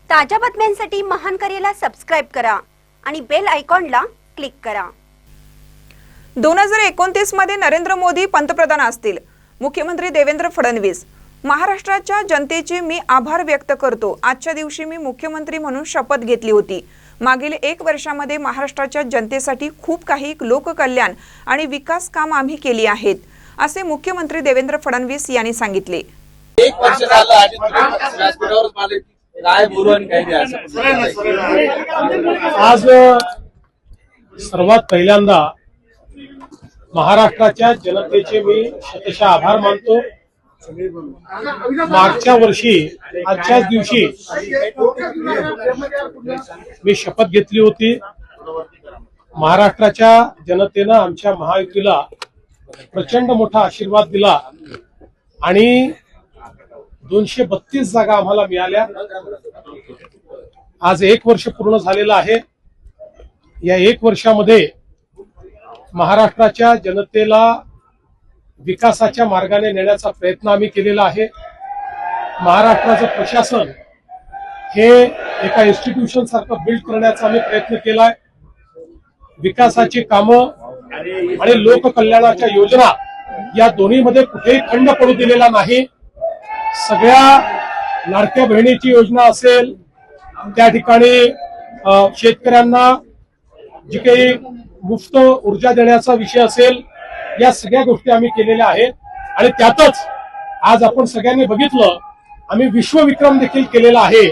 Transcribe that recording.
ताज्या बातम्यांसाठी महान करेला सबस्क्राइब करा आणि बेल आयकॉनला क्लिक करा। 2029 मध्ये नरेंद्र मोदी पंतप्रधान असतील। मुख्यमंत्री देवेंद्र फडणवीस। महाराष्ट्राच्या जनतेचे मी आभार व्यक्त करतो। आजच्या दिवशी मी मुख्यमंत्री म्हणून शपथ घेतली होती। मागील 1 वर्षामध्ये महाराष्ट्राच्या जनतेसाठी खूप काही लोककल्याण आणि विकास काम आम्ही केली आहेत, असे मुख्यमंत्री देवेंद्र फडणवीस यांनी सांगितले। 1 वर्ष झालं आणि व्यासपीठावर मालिक काय बोलू आणि काय नाही असं। आज सर्वात पहिल्यांदा महाराष्ट्राच्या जनतेचे मी शतशः आभार मानतो। मागच्या वर्षी आजच्याच दिवशी मी शपथ घेतली होती। महाराष्ट्राच्या जनतेनं आमच्या महायुतीला प्रचंड मोठा आशीर्वाद दिला आणि 232 जागा आम्हाला मिळाल्या। आज 1 वर्ष पूर्ण झालेलं आहे। या 1 वर्षामध्ये महाराष्ट्राच्या जनतेला विकासाच्या मार्गाने नेण्याचा प्रयत्न आम्ही केलेला आहे। महाराष्ट्राचं प्रशासन हे एका इन्स्टिट्यूशन सारखं बिल्ड करण्याचा आम्ही प्रयत्न केलाय। विकासाची कामं आणि लोककल्याणाच्या योजना या दोन्हीमध्ये कुठेही खंड पडू दिलेला नाही। सगळ्या लाडक्या बहिणीची योजना असेल, त्या ठिकाणी शेतकऱ्यांना जी काही मुफ्त ऊर्जा देण्याचा विषय असेल, या सगळ्या गोष्टी आम्ही केलेल्या आहेत। आणि त्यातच आज आपण सगळ्यांनी बघितलं, आम्ही विश्वविक्रम देखील केलेला आहे।